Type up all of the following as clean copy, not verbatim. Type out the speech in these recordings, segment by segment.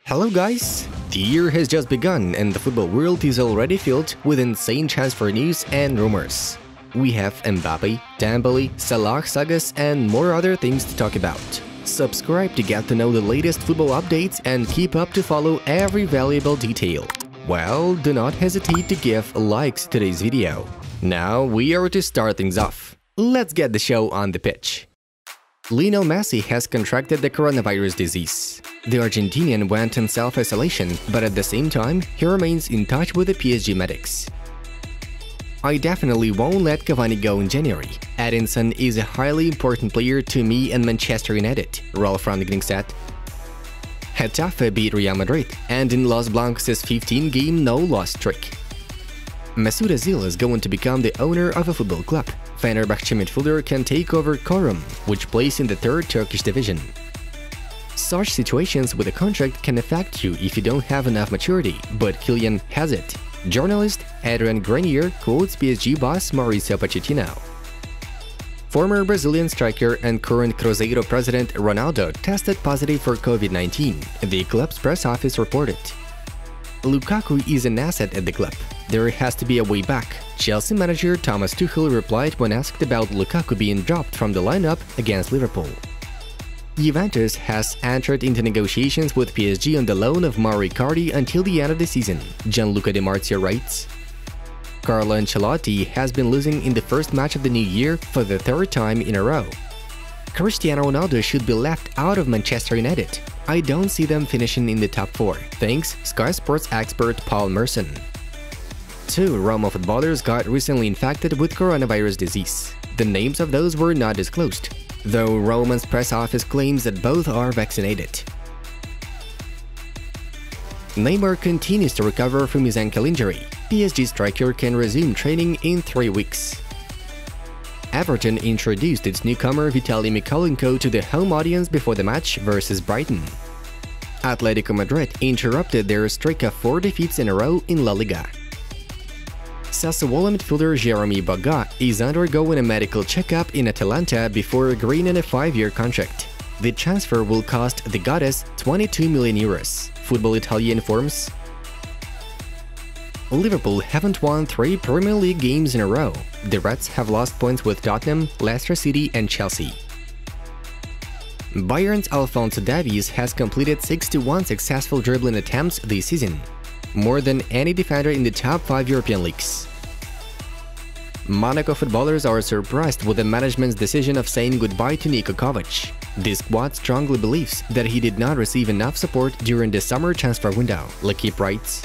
Hello guys! The year has just begun and the football world is already filled with insane transfer news and rumors. We have Mbappe, Dembele, Salah sagas and more other things to talk about. Subscribe to get to know the latest football updates and keep up to follow every valuable detail. Well, do not hesitate to give likes to today's video. Now we are to start things off. Let's get the show on the pitch. Lionel Messi has contracted the coronavirus disease. The Argentinian went in self-isolation, but at the same time, he remains in touch with the PSG medics. I definitely won't let Cavani go in January. Edinson is a highly important player to me and Manchester United, Ralf Rangnick said. Getafe beat Real Madrid, and in Los Blancos' 15-game no-loss streak. Mesut Özil is going to become the owner of a football club. Fenerbahce midfielder can take over Çorum, which plays in the third Turkish division. Such situations with a contract can affect you if you don't have enough maturity, but Kylian has it. Journalist Adrian Grenier quotes PSG boss Mauricio Pochettino. Former Brazilian striker and current Cruzeiro president Ronaldo tested positive for COVID-19, the club's press office reported. Lukaku is an asset at the club. There has to be a way back, Chelsea manager Thomas Tuchel replied when asked about Lukaku being dropped from the lineup against Liverpool. Juventus has entered into negotiations with PSG on the loan of Mauro Icardi until the end of the season, Gianluca Di Marzio writes. Carlo Ancelotti has been losing in the first match of the new year for the third time in a row. Cristiano Ronaldo should be left out of Manchester United. I don't see them finishing in the top 4, thanks Sky Sports expert Paul Merson. 2 Roma footballers got recently infected with coronavirus disease. The names of those were not disclosed, though Roma's press office claims that both are vaccinated. Neymar continues to recover from his ankle injury. PSG striker can resume training in 3 weeks. Everton introduced its newcomer Vitaly Mykolenko to the home audience before the match versus Brighton. Atletico Madrid interrupted their streak of 4 defeats in a row in La Liga. Sassuolo midfielder Jeremy Boga is undergoing a medical checkup in Atalanta before agreeing on a 5-year contract. The transfer will cost the Goddess 22 million euros, Football Italia informs. Liverpool haven't won 3 Premier League games in a row. The Reds have lost points with Tottenham, Leicester City and Chelsea. Bayern's Alphonso Davies has completed 61 successful dribbling attempts this season, more than any defender in the top 5 European leagues. Monaco footballers are surprised with the management's decision of saying goodbye to Niko Kovac. The squad strongly believes that he did not receive enough support during the summer transfer window, L'Equipe writes.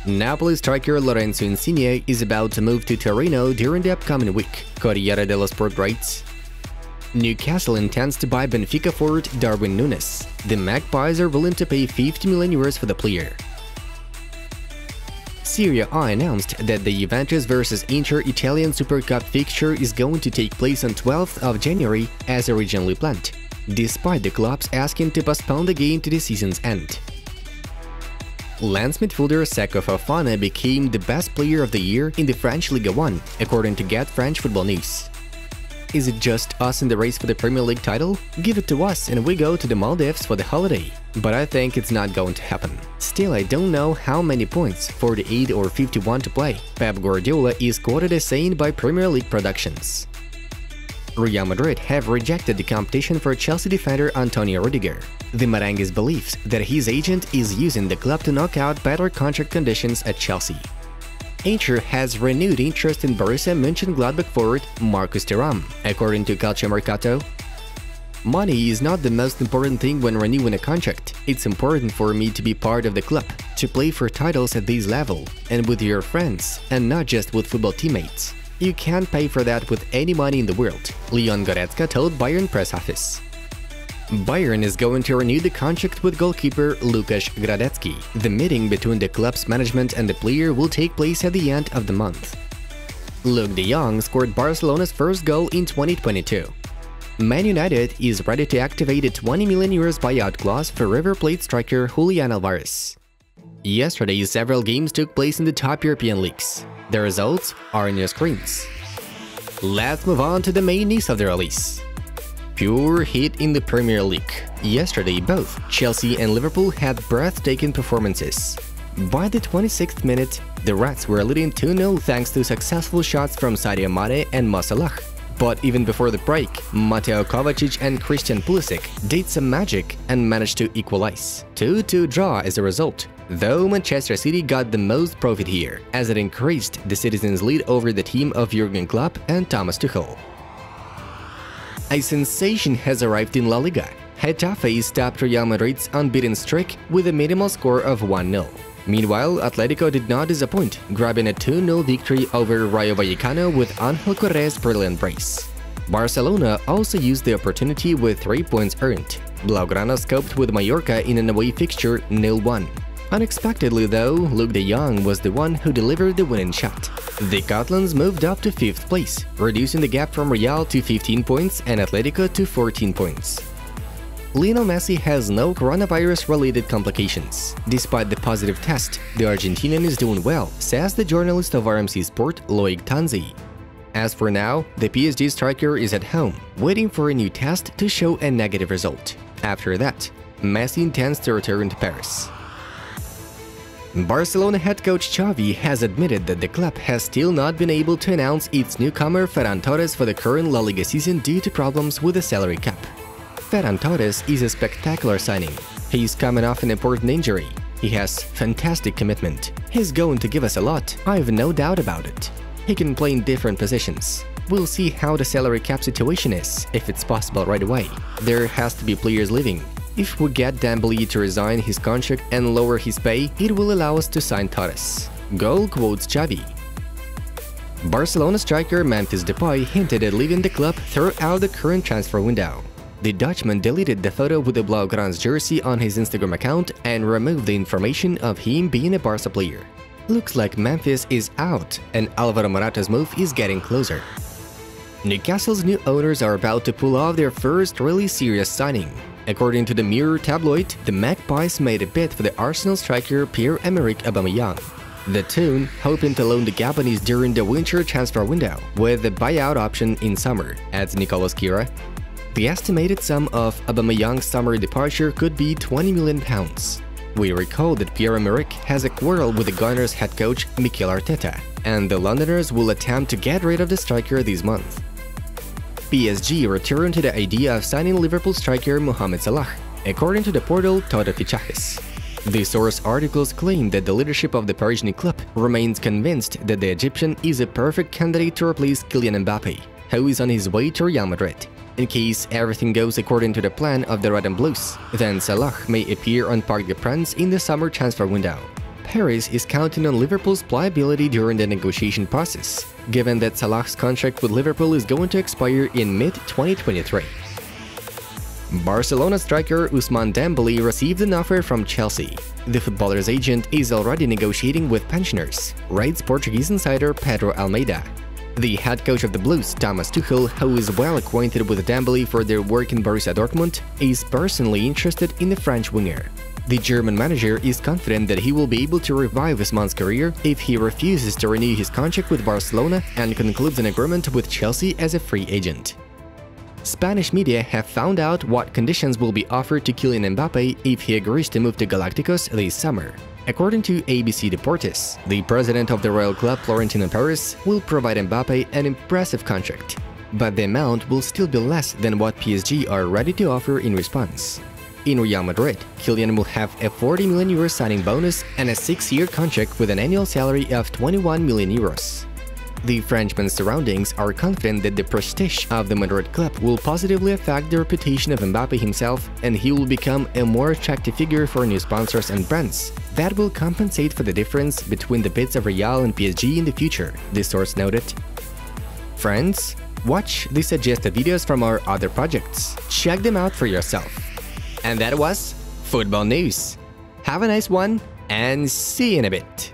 Napoli striker Lorenzo Insigne is about to move to Torino during the upcoming week, Corriere dello Sport writes. Newcastle intends to buy Benfica forward Darwin Núñez. The Magpies are willing to pay 50 million euros for the player. Serie A announced that the Juventus vs Inter Italian Super Cup fixture is going to take place on 12th of January as originally planned, despite the clubs asking to postpone the game to the season's end. Lens midfielder Seko Fofana became the best player of the year in the French Ligue 1, according to Get French Football News. Is it just us in the race for the Premier League title? Give it to us and we go to the Maldives for the holiday. But I think it's not going to happen. Still, I don't know how many points, 48 or 51 to play, Pep Guardiola is quoted as saying by Premier League Productions. Real Madrid have rejected the competition for Chelsea defender Antonio Rudiger. The Merengues believes that his agent is using the club to knock out better contract conditions at Chelsea. Inter has renewed interest in Borussia Mönchengladbach forward Marcus Thuram, according to Calciomercato. Money is not the most important thing when renewing a contract. It's important for me to be part of the club, to play for titles at this level, and with your friends, and not just with football teammates. You can't pay for that with any money in the world, Leon Goretzka told Bayern press office. Bayern is going to renew the contract with goalkeeper Łukasz Gradecki. The meeting between the club's management and the player will take place at the end of the month. Luuk de Jong scored Barcelona's first goal in 2022. Man United is ready to activate a 20 million euros buyout clause for River Plate striker Julian Alvarez. Yesterday, several games took place in the top European leagues. The results are on your screens. Let's move on to the main news of the release. Pure heat in the Premier League. Yesterday, both Chelsea and Liverpool had breathtaking performances. By the 26th minute, the Reds were leading 2-0 thanks to successful shots from Sadio Mane and Mo Salah. But even before the break, Mateo Kovacic and Christian Pulisic did some magic and managed to equalize. 2-2 draw as a result, though Manchester City got the most profit here, as it increased the citizens' lead over the team of Jurgen Klopp and Thomas Tuchel. A sensation has arrived in La Liga. Getafe stopped Real Madrid's unbeaten streak with a minimal score of 1-0. Meanwhile, Atletico did not disappoint, grabbing a 2-0 victory over Rayo Vallecano with Ángel Correa's brilliant brace. Barcelona also used the opportunity with 3 points earned. Blaugrana scoped with Mallorca in an away fixture 0-1. Unexpectedly though, Luke de Jong was the one who delivered the winning shot. The Catalans moved up to 5th place, reducing the gap from Real to 15 points and Atletico to 14 points. Lionel Messi has no coronavirus-related complications. Despite the positive test, the Argentinian is doing well, says the journalist of RMC Sport, Loic Tanzi. As for now, the PSG striker is at home, waiting for a new test to show a negative result. After that, Messi intends to return to Paris. Barcelona head coach Xavi has admitted that the club has still not been able to announce its newcomer Ferran Torres for the current La Liga season due to problems with the salary cap. Ferran Torres is a spectacular signing. He's coming off an important injury. He has fantastic commitment. He's going to give us a lot, I have no doubt about it. He can play in different positions. We'll see how the salary cap situation is, if it's possible right away. There has to be players leaving. If we get Dembélé to resign his contract and lower his pay, it will allow us to sign Torres. Goal quotes Xavi. Barcelona striker Memphis Depay hinted at leaving the club throughout the current transfer window. The Dutchman deleted the photo with the Blaugrana's jersey on his Instagram account and removed the information of him being a Barca player. Looks like Memphis is out and Alvaro Morata's move is getting closer. Newcastle's new owners are about to pull off their first really serious signing. According to the Mirror tabloid, the Magpies made a bid for the Arsenal striker Pierre-Emerick Aubameyang. The Toon hoping to loan the Gabonese during the winter transfer window, with the buyout option in summer, adds Nicolas Kira. The estimated sum of Aubameyang's summer departure could be £20 million. We recall that Pierre-Emerick has a quarrel with the Gunners head coach Mikel Arteta, and the Londoners will attempt to get rid of the striker this month. PSG returned to the idea of signing Liverpool striker Mohamed Salah, according to the portal Todo Fichajes. The source articles claim that the leadership of the Parisian club remains convinced that the Egyptian is a perfect candidate to replace Kylian Mbappé, who is on his way to Real Madrid. In case everything goes according to the plan of the Red and Blues, then Salah may appear on Parc des Princes in the summer transfer window. Paris is counting on Liverpool's pliability during the negotiation process, given that Salah's contract with Liverpool is going to expire in mid-2023. Barcelona striker Ousmane Dembélé received an offer from Chelsea. The footballer's agent is already negotiating with pensioners, writes Portuguese insider Pedro Almeida. The head coach of the Blues, Thomas Tuchel, who is well acquainted with Dembélé for their work in Borussia Dortmund, is personally interested in the French winger. The German manager is confident that he will be able to revive Ousmane's career if he refuses to renew his contract with Barcelona and concludes an agreement with Chelsea as a free agent. Spanish media have found out what conditions will be offered to Kylian Mbappé if he agrees to move to Galacticos this summer. According to ABC Deportes, the president of the Royal Club, Florentino Perez, will provide Mbappé an impressive contract, but the amount will still be less than what PSG are ready to offer in response. In Real Madrid, Kylian will have a €40 million signing bonus and a 6-year contract with an annual salary of €21 million. The Frenchman's surroundings are confident that the prestige of the Madrid club will positively affect the reputation of Mbappé himself, and he will become a more attractive figure for new sponsors and brands that will compensate for the difference between the bids of Real and PSG in the future, the source noted. Friends, watch the suggested videos from our other projects. Check them out for yourself. And that was Football News. Have a nice one, and see you in a bit.